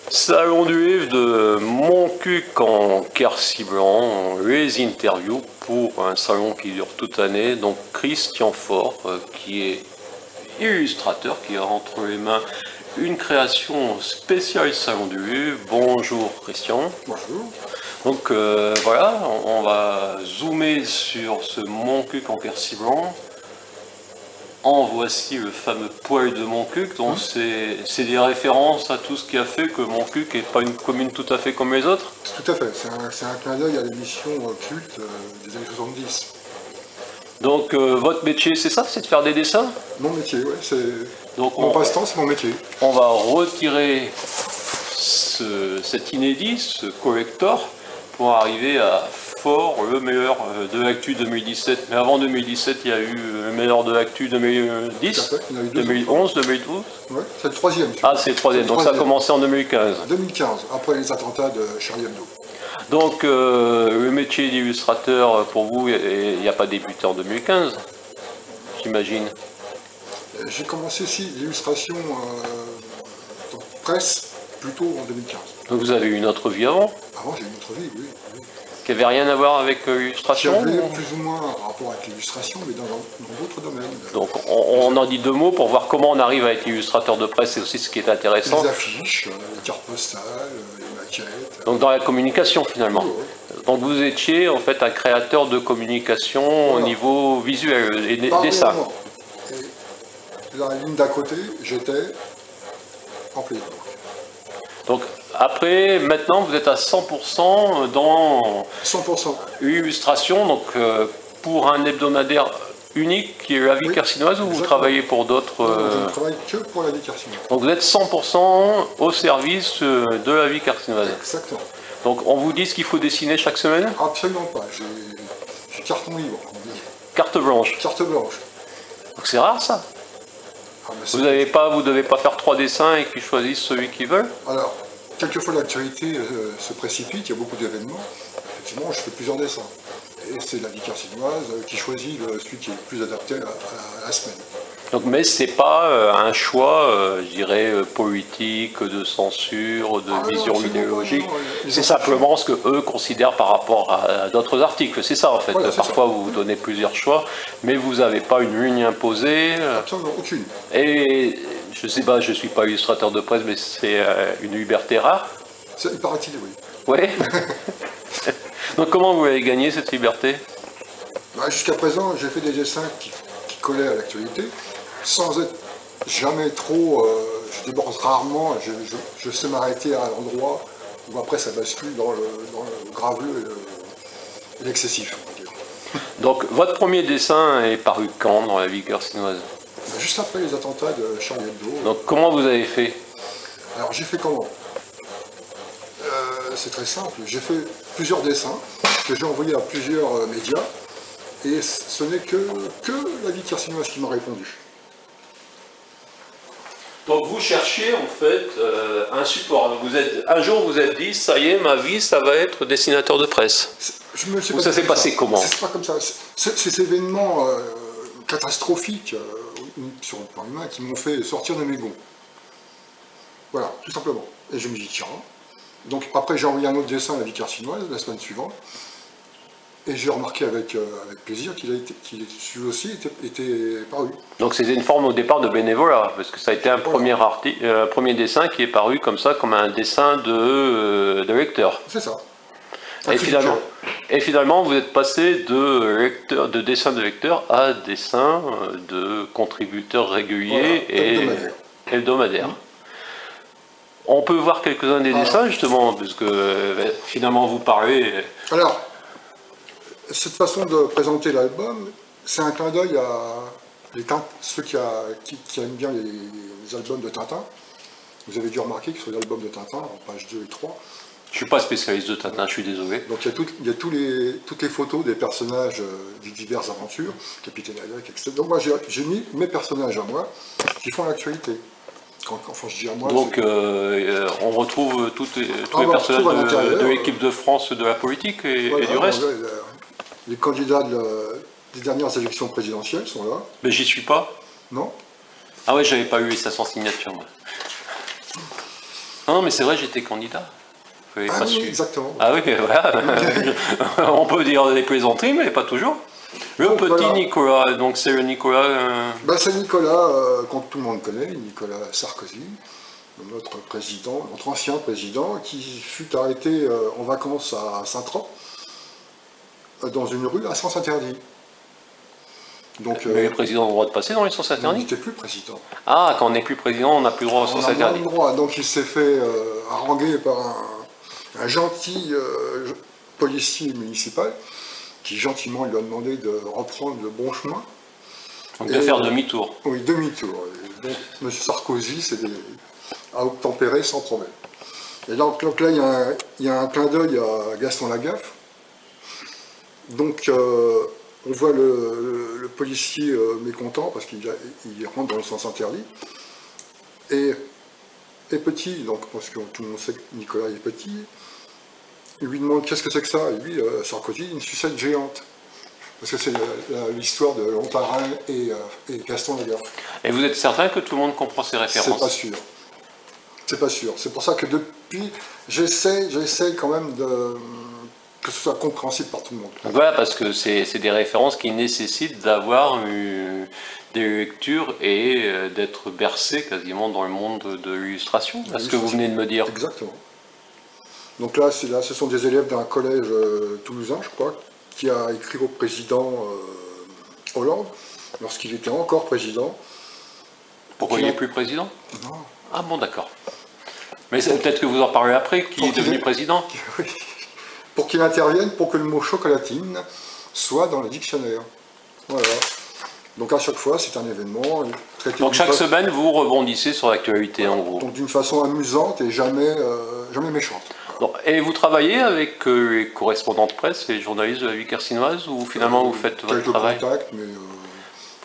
Salon du livre de Montcuq en Quercy Blanc, les interviews pour un salon qui dure toute l'année. Donc Christian Faure, qui est illustrateur, qui a entre les mains une création spéciale Salon du livre. Bonjour Christian. Bonjour. Donc voilà, on va zoomer sur ce Montcuq en Quercy Blanc. En voici le fameux poêle de Montcuq, donc c'est des références à tout ce qui a fait que Montcuq n'est pas une commune tout à fait comme les autres. Tout à fait, c'est un clin d'œil à l'émission culte des années 70. Donc votre métier c'est ça, c'est de faire des dessins? Mon métier, oui, c'est mon passe-temps, c'est mon métier. On va retirer cet inédit, ce collector, pour arriver à Faure, le meilleur de l'actu 2017. Mais avant 2017, il y a eu le meilleur de l'actu 2010, 2011, 2012. Oui, c'est le troisième. Ah, c'est le troisième, donc ça a commencé en 2015. 2015, après les attentats de Charlie Hebdo. Donc le métier d'illustrateur, pour vous, il n'y a pas débuté en 2015, j'imagine? J'ai commencé ici l'illustration en presse plutôt en 2015. Donc vous avez eu une autre vie avant? Avant, j'ai eu une autre vie, oui. Qui n'avait rien à voir avec l'illustration? Qui avait plus ou moins un rapport avec l'illustration, mais dans d'autres domaines. Donc on en dit deux mots pour voir comment on arrive à être illustrateur de presse, c'est aussi ce qui est intéressant. Les affiches, les cartes postales, les maquettes. Donc dans la communication finalement. Oui, oui. Donc vous étiez en fait un créateur de communication au niveau visuel et dessin. Et la ligne d'à côté, j'étais employé. Donc après, maintenant vous êtes à 100% dans 100%. l'illustration, donc pour un hebdomadaire unique qui est La Vie Quercynoise, ou vous travaillez pour d'autres? Non, je ne travaille que pour La Vie Quercynoise. Donc vous êtes 100% au service de La Vie Quercynoise. Exactement. Donc on vous dit ce qu'il faut dessiner chaque semaine? Absolument pas, j'ai carton libre. Carte blanche. Carte blanche. Donc c'est rare ça. Vous devez pas faire 3 dessins et qu'ils choisissent celui qu'ils veulent? Alors, quelquefois l'actualité se précipite, il y a beaucoup d'événements. Effectivement, je fais plusieurs dessins. Et c'est La Vie Quercynoise qui choisit celui qui est le plus adapté à la semaine. Donc, mais c'est pas un choix, je dirais, politique, de censure, de vision idéologique. C'est simplement ce que eux considèrent par rapport à d'autres articles. C'est ça en fait. Voilà, parfois vous donnez plusieurs choix, mais vous n'avez pas une ligne imposée. Absolument aucune. Et je sais pas, je suis pas illustrateur de presse, mais c'est une liberté rare. Il paraît-il, oui. Oui. Donc comment vous avez gagné cette liberté? Jusqu'à présent, j'ai fait des dessins qui collaient à l'actualité, sans être jamais trop... je déborde rarement, je sais m'arrêter à l'endroit où après ça bascule dans le graveleux et l'excessif, on va dire. Donc votre premier dessin est paru quand dans La Vie Quercynoise? Juste après les attentats de Charlie Hebdo. Donc comment vous avez fait? Alors j'ai fait comment? C'est très simple, j'ai fait plusieurs dessins que j'ai envoyés à plusieurs médias et ce n'est que La Vie Quercynoise qui m'a répondu. Donc vous cherchez en fait un support. Un jour vous êtes dit, ça y est, ma vie, ça va être dessinateur de presse. Ou ça s'est passé comment? C'est pas comme ça. Ces événements catastrophiques sur le plan humain qui m'ont fait sortir de mes gonds. Voilà, tout simplement. Et je me dis, tiens. Donc après j'ai envoyé un autre dessin à La Vie Quercynoise la semaine suivante. Et j'ai remarqué avec plaisir qu'il celui aussi était paru. Donc c'était une forme au départ de bénévolat, parce que ça a été un premier dessin qui est paru comme ça, comme un dessin de lecteur. C'est ça. Et finalement, vous êtes passé de dessin de lecteur à dessin de contributeur régulier et hebdomadaire. On peut voir quelques-uns des dessins justement, parce que finalement vous parlez... Alors, cette façon de présenter l'album, c'est un clin d'œil à ceux qui aiment bien les albums de Tintin. Vous avez dû remarquer que sur les albums de Tintin, en pages 2 et 3... Je ne suis pas spécialiste de Tintin, je suis désolé. Donc il y a toutes les photos des personnages des diverses aventures, Capitaine Haddock, etc. Donc moi j'ai mis mes personnages à moi qui font l'actualité. Enfin, je dis à moi, donc on retrouve tous les personnages de l'équipe de France de la politique et du reste. Les candidats des dernières élections présidentielles sont là. Mais j'y suis pas. Non. Ah ouais, j'avais pas eu les 500 signatures. Moi. Non, mais c'est vrai, j'étais candidat. Je l'avais Ah pas oui, su. exactement. Ah oui, voilà. On peut dire des plaisanteries, mais pas toujours. Le Donc, petit voilà. Nicolas, donc c'est le Nicolas. Ben, c'est Nicolas, qu'on tout le monde connaît, Nicolas Sarkozy, notre président, notre ancien président, qui fut arrêté en vacances à Saint-Tropez, dans une rue à sens interdit. Donc, Mais les présidents ont le droit de passer dans les sens il interdits. n'était plus président. Ah, quand on n'est plus président, on n'a plus le droit aux On sens a moins interdits. le droit. Donc il s'est fait haranguer par un gentil policier municipal qui gentiment lui a demandé de reprendre le bon chemin. Donc de faire demi-tour. Oui, demi-tour. Et donc, M. Sarkozy a obtempéré sans problème. Et donc là, il y a un clin d'œil à Gaston Lagaffe. Donc, on voit le policier mécontent parce qu'il rentre dans le sens interdit. Et petit, donc parce que tout le monde sait que Nicolas est petit, il lui demande qu'est-ce que c'est que ça, et lui, Sarkozy, une sucette géante. Parce que c'est l'histoire de Lontarin et Gaston Lagaffe. Et vous êtes certain que tout le monde comprend ces références? C'est pas sûr. C'est pas sûr. C'est pour ça que depuis, j'essaie quand même que ce soit compréhensible par tout le monde. Donc voilà, parce que c'est des références qui nécessitent d'avoir des lectures et d'être bercé quasiment dans le monde de l'illustration, c'est ce que vous venez de me dire. Exactement. Donc là, ce sont des élèves d'un collège toulousain, je crois, qui a écrit au président Hollande, lorsqu'il était encore président. Pourquoi il n'est plus président? Non. Ah bon, d'accord. Mais peut-être que vous en parlez après, qui est devenu président? Oui. Pour qu'il intervienne pour que le mot chocolatine soit dans le dictionnaire. Voilà. Donc à chaque fois, c'est un événement. Donc chaque semaine, vous rebondissez sur l'actualité, en gros. Donc d'une façon amusante et jamais méchante. Donc, et vous travaillez avec les correspondants de presse, les journalistes de la vie carcinoise, ou finalement vous faites votre travail? Contacts, mais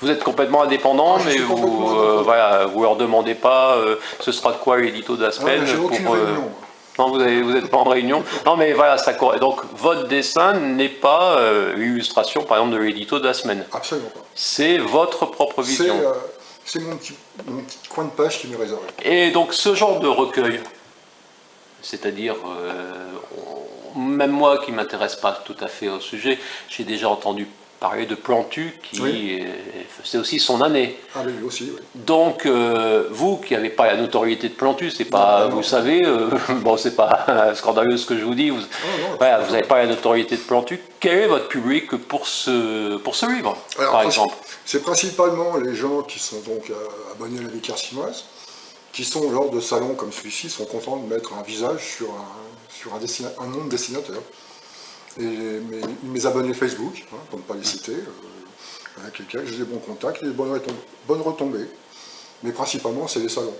vous êtes complètement indépendant, mais voilà, vous leur demandez pas ce sera quoi l'édito de la semaine. J'ai aucune réunion. Non, vous n'êtes pas en réunion. Non, mais voilà, ça correspond. Donc, votre dessin n'est pas l'illustration, par exemple, de l'édito de la semaine. Absolument pas. C'est votre propre vision. C'est mon petit coin de page qui m'est réservé. Et donc, ce genre de recueil, c'est-à-dire, même moi qui ne m'intéresse pas tout à fait au sujet, j'ai déjà entendu parler de Plantu, qui c'est aussi son année. Ah oui, aussi, oui. Donc, vous qui n'avez pas la notoriété de Plantu, c'est pas, vous savez, bon, c'est pas scandaleux ce que je vous dis, vous n'avez pas la notoriété de Plantu. Quel est votre public pour ce livre, par exemple? C'est principalement les gens qui sont donc abonnés à la vie carcinoise, qui sont lors de salons comme celui-ci, sont contents de mettre un visage sur un nom de dessinateur. Et mes abonnés Facebook, pour ne pas les citer, avec lesquels j'ai des bons contacts et des bonnes retombées. Mais principalement, c'est les salons.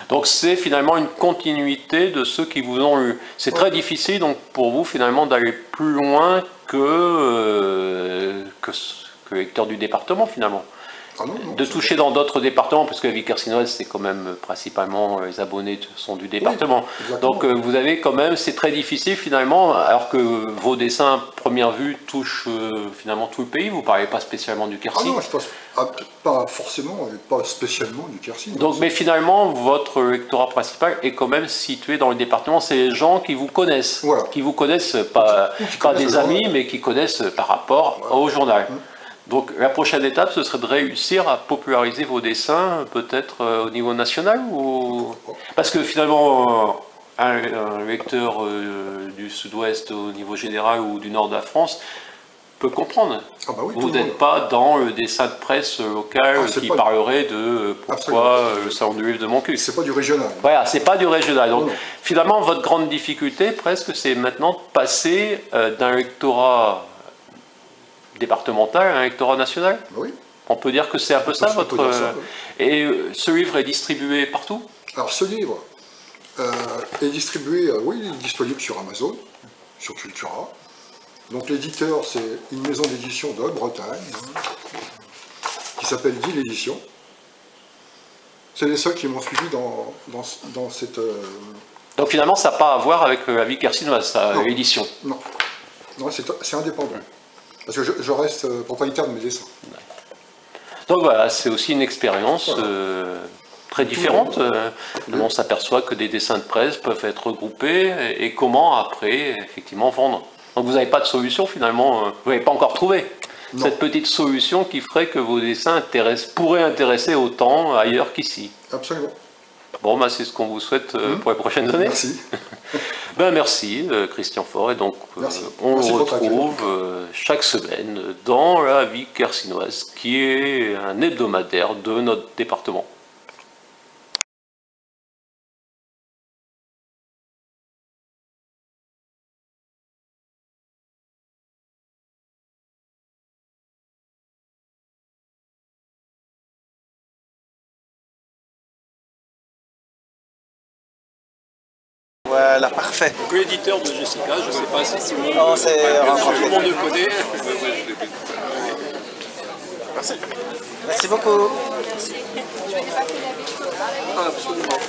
Donc c'est finalement une continuité de ceux qui vous ont eu. C'est très difficile donc pour vous finalement d'aller plus loin que lecteur du département finalement. Ah non, de toucher dans d'autres départements, parce que la vie carcinoise, c'est quand même principalement les abonnés sont du département. Oui, donc vous avez quand même, c'est très difficile finalement, alors que vos dessins, à première vue, touchent finalement tout le pays, vous ne parlez pas spécialement du Quercy. Ah non, je pense pas forcément, et pas spécialement du Quercy. Donc, mais finalement, votre lectorat principal est quand même situé dans le département, c'est les gens qui vous connaissent, voilà. Qui vous connaissent, pas des amis, mais qui connaissent par rapport au journal. Donc la prochaine étape, ce serait de réussir à populariser vos dessins, peut-être au niveau national ou... Parce que finalement, un lecteur du sud-ouest au niveau général ou du nord de la France peut comprendre. Ah bah oui, vous n'êtes pas dans le dessin de presse local qui parlerait de pourquoi le salon du livre de Montcuq. C'est pas du régional. Voilà, c'est pas du régional. Donc finalement, votre grande difficulté, presque, c'est maintenant de passer d'un lectorat départemental à un électorat national? Oui. On peut dire que c'est un peu ça, votre... oui. Et ce livre est distribué partout? Alors ce livre est distribué, oui, il est disponible sur Amazon, sur Cultura. Donc l'éditeur, c'est une maison d'édition de Bretagne, qui s'appelle Dille Édition. C'est les seuls qui m'ont suivi dans cette... Donc finalement, ça n'a pas à voir avec la vie carcinoise, l'édition? Non, c'est indépendant. Parce que je reste propriétaire de mes dessins. Donc voilà, c'est aussi une expérience très différentes. On s'aperçoit que des dessins de presse peuvent être regroupés et comment après, effectivement, vendre. Donc vous n'avez pas de solution finalement, vous n'avez pas encore trouvé cette petite solution qui ferait que vos dessins pourraient intéresser autant ailleurs qu'ici. Absolument. Bon, bah, c'est ce qu'on vous souhaite pour les prochaines années. Merci. Ben, merci Christian Faure, et donc on Merci le retrouve chaque semaine dans La Vie Quercinoise, qui est un hebdomadaire de notre département. Voilà, parfait. Donc l'éditeur de Jessica, je ne sais pas si tout le monde le connaît. Merci. Merci beaucoup. Absolument.